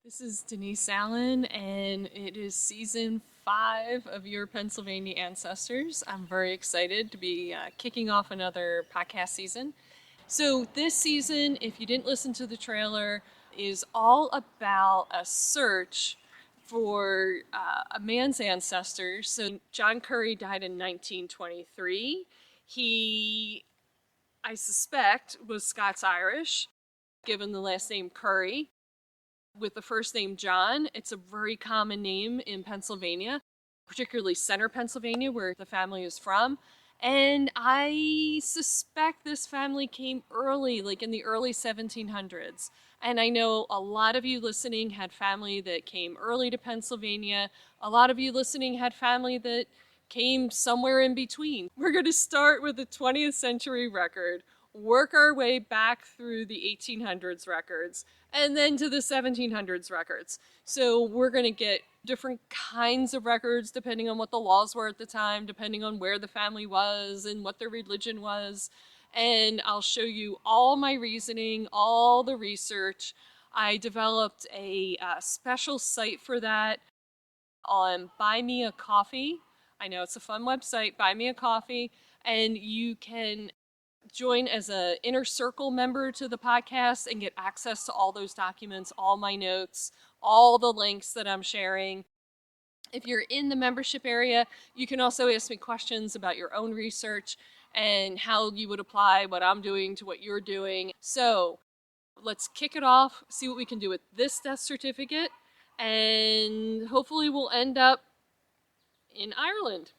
This is Denise Allen, and it is season 5 of Your Pennsylvania Ancestors. I'm very excited to be kicking off another podcast season. So, this season, if you didn't listen to the trailer, is all about a search for a man's ancestors. So, John Curry died in 1923. He, I suspect, was Scots Irish, given the last name Curry with the first name John. It's a very common name in Pennsylvania, particularly center Pennsylvania, where the family is from. And I suspect this family came early, like in the early 1700s. And I know a lot of you listening had family that came early to Pennsylvania. A lot of you listening had family that came somewhere in between. We're going to start with the 20th century record, work our way back through the 1800s records, and then to the 1700s records. So we're going to get different kinds of records depending on what the laws were at the time, depending on where the family was and what their religion was. And I'll show you all my reasoning, all the research. I developed a special site for that on Buy Me a Coffee. I know it's a fun website, Buy Me a Coffee, and you can join as an inner circle member to the podcast and get access to all those documents, all my notes, all the links that I'm sharing. If you're in the membership area, you can also ask me questions about your own research and how you would apply what I'm doing to what you're doing. So let's kick it off, see what we can do with this death certificate, and hopefully we'll end up in Ireland.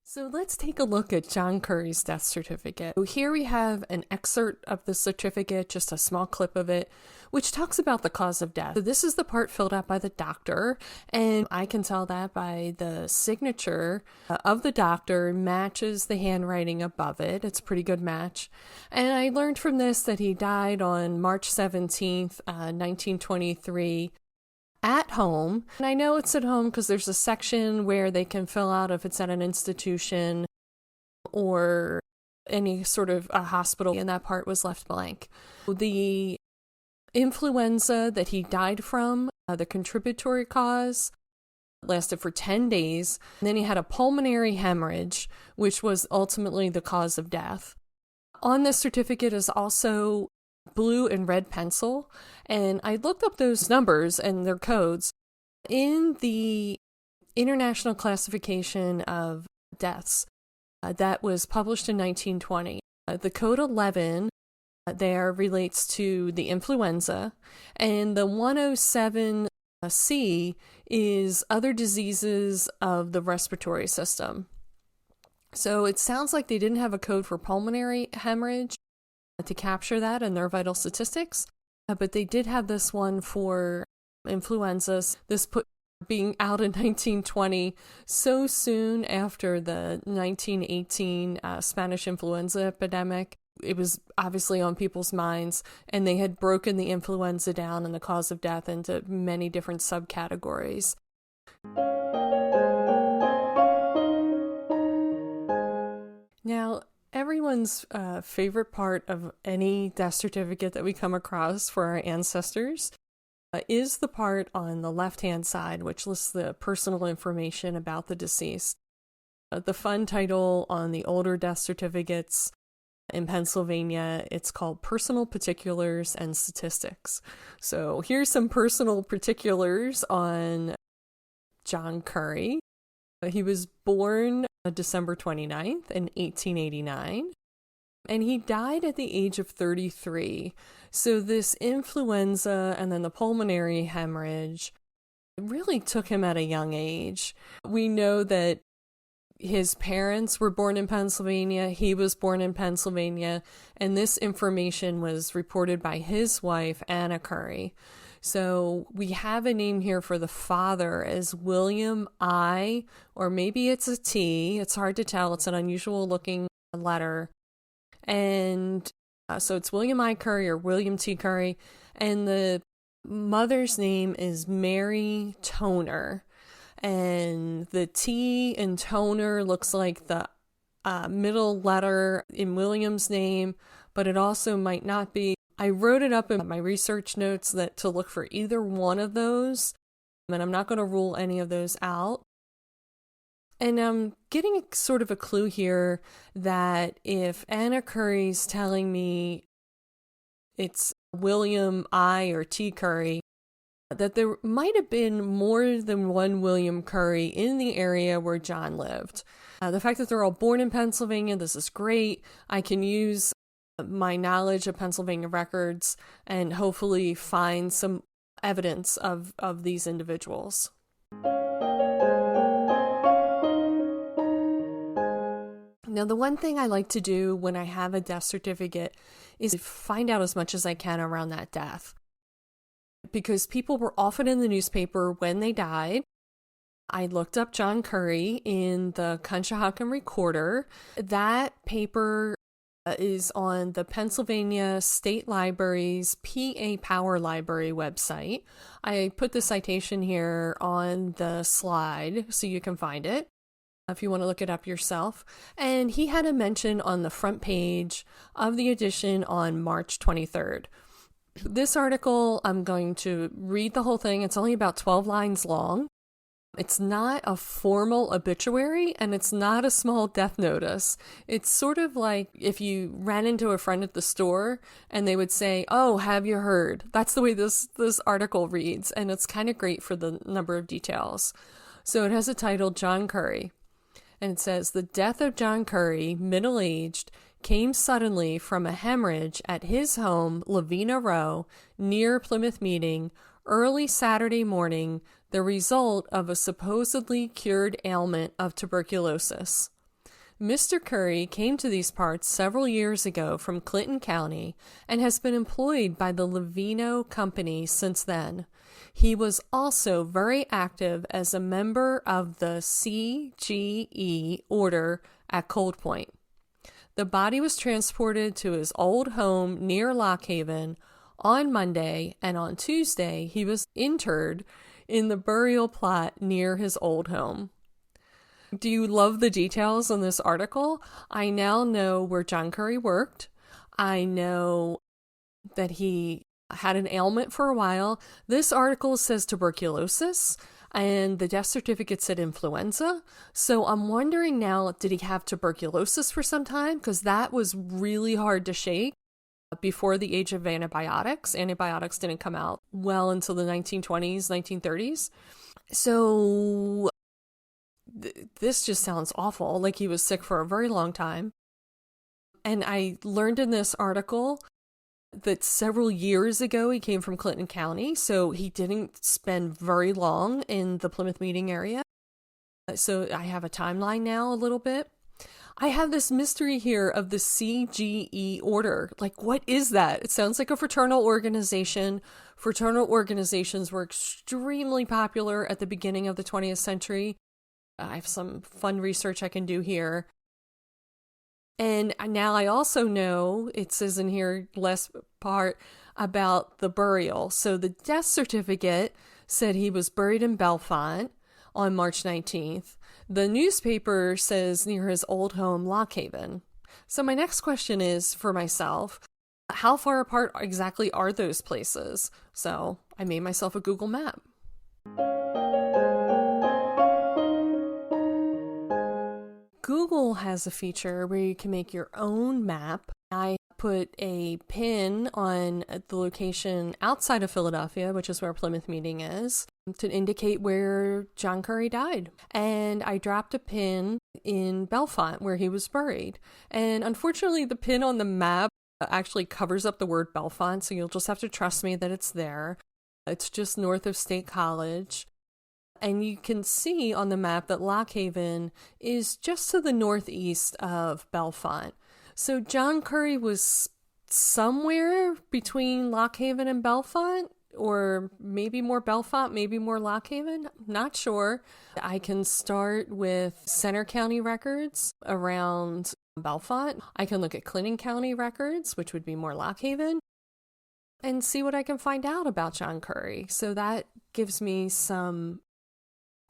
So let's take a look at John Curry's death certificate. So here we have an excerpt of the certificate, just a small clip of it, which talks about the cause of death. So this is the part filled out by the doctor, and I can tell that by the signature of the doctor matches the handwriting above it. It's a pretty good match. And I learned from this that he died on March 17th, 1923, at home. And I know it's at home because there's a section where they can fill out if it's at an institution or any sort of a hospital, and that part was left blank. The influenza that he died from, the contributory cause, lasted for 10 days. And then he had a pulmonary hemorrhage, which was ultimately the cause of death. On this certificate is also blue and red pencil, and I looked up those numbers and their codes in the International Classification of Deaths that was published in 1920. The code 11 there relates to the influenza, and the 107C is other diseases of the respiratory system. So it sounds like they didn't have a code for pulmonary hemorrhage to capture that in their vital statistics, but they did have this one for influenzas. This put being out in 1920, so soon after the 1918 Spanish influenza epidemic. It was obviously on people's minds, and they had broken the influenza down and the cause of death into many different subcategories. Now, everyone's favorite part of any death certificate that we come across for our ancestors is the part on the left-hand side, which lists the personal information about the deceased. The fun title on the older death certificates in Pennsylvania, it's called Personal Particulars and Statistics. So here's some personal particulars on John Curry. He was born December 29th in 1889, and he died at the age of 33. So this influenza and then the pulmonary hemorrhage really took him at a young age. We know that his parents were born in Pennsylvania, he was born in Pennsylvania, and this information was reported by his wife, Anna Curry. So we have a name here for the father as William I, or maybe it's a T. It's hard to tell. It's an unusual looking letter. And so it's William I. Curry or William T. Curry. And the mother's name is Mary Toner. And the T in Toner looks like the middle letter in William's name but it also might not be. I wrote it up in my research notes that to look for either one of those, and I'm not going to rule any of those out. And I'm getting sort of a clue here that if Anna Curry's telling me it's William I or T. Curry, that there might have been more than one William Curry in the area where John lived. The fact that they're all born in Pennsylvania, this is great. I can use my knowledge of Pennsylvania records and hopefully find some evidence of these individuals. Now, the one thing I like to do when I have a death certificate is find out as much as I can around that death. Because people were often in the newspaper when they died. I looked up John Curry in the Conshohocken Recorder. That paper is on the Pennsylvania State Library's PA Power Library website. I put the citation here on the slide so you can find it if you want to look it up yourself. And he had a mention on the front page of the edition on March 23rd. This article, I'm going to read the whole thing. It's only about 12 lines long. It's not a formal obituary, and it's not a small death notice. It's sort of like if you ran into a friend at the store and they would say, "Oh, have you heard?" That's the way this article reads, and it's kind of great for the number of details. So it has a title, John Curry. And it says, the death of John Curry, middle-aged, came suddenly from a hemorrhage at his home, Lavina Row, near Plymouth Meeting, early Saturday morning, the result of a supposedly cured ailment of tuberculosis. Mr. Curry came to these parts several years ago from Clinton County and has been employed by the Lavino Company since then. He was also very active as a member of the CGE order at Cold Point. The body was transported to his old home near Lock Haven on Monday, and on Tuesday he was interred in the burial plot near his old home. Do you love the details on this article? I now know where John Curry worked. I know that he had an ailment for a while. This article says tuberculosis, and the death certificate said influenza. So I'm wondering now, did he have tuberculosis for some time? Because that was really hard to shake before the age of antibiotics. Antibiotics didn't come out well until the 1920s, 1930s. So this just sounds awful, like he was sick for a very long time. And I learned in this article that several years ago he came from Clinton County, so he didn't spend very long in the Plymouth Meeting area. So I have a timeline now a little bit. I have this mystery here of the CGE order. Like, what is that? It sounds like a fraternal organization. Fraternal organizations were extremely popular at the beginning of the 20th century. I have some fun research I can do here. And now I also know, it says in here, less part about the burial. So the death certificate said he was buried in Bellefonte on March 19th. The newspaper says near his old home, Lock Haven. So my next question is for myself, how far apart exactly are those places? So I made myself a Google map. Google has a feature where you can make your own map. I put a pin on the location outside of Philadelphia, which is where Plymouth Meeting is, to indicate where John Curry died. And I dropped a pin in Bellefonte where he was buried. And unfortunately, the pin on the map actually covers up the word Bellefonte, so you'll just have to trust me that it's there. It's just north of State College. And you can see on the map that Lock Haven is just to the northeast of Bellefonte. So John Curry was somewhere between Lock Haven and Bellefonte, or maybe more Bellefonte, maybe more Lock Haven. Not sure. I can start with Center County records around Bellefonte. I can look at Clinton County records, which would be more Lock Haven, and see what I can find out about John Curry. So that gives me some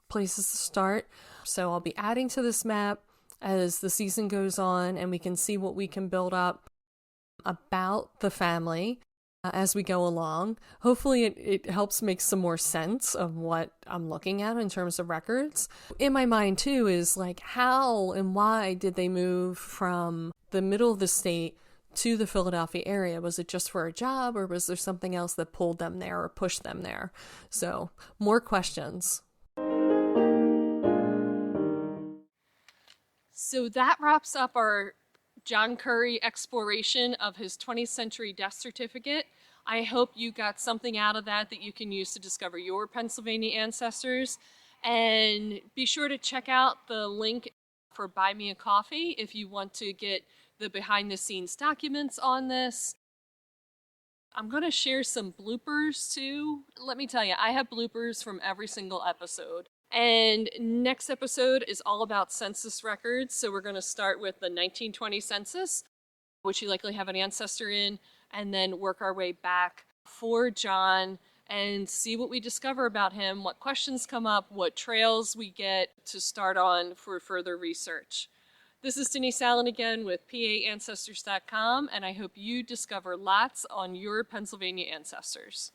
places to start. So I'll be adding to this map as the season goes on, and we can see what we can build up. about the family as we go along. Hopefully, it helps make some more sense of what I'm looking at in terms of records. In my mind, too, is like how and why did they move from the middle of the state to the Philadelphia area? Was it just for a job, or was there something else that pulled them there or pushed them there? So, more questions. So that wraps up our John Curry exploration of his 20th century death certificate. I hope you got something out of that that you can use to discover your Pennsylvania ancestors. And be sure to check out the link for Buy Me a Coffee if you want to get the behind the scenes documents on this. I'm going to share some bloopers too. Let me tell you, I have bloopers from every single episode. And next episode is all about census records. So we're going to start with the 1920 census, which you likely have an ancestor in, and then work our way back for John and see what we discover about him, what questions come up, what trails we get to start on for further research. This is Denise Allen again with PAAncestors.com, and I hope you discover lots on your Pennsylvania ancestors.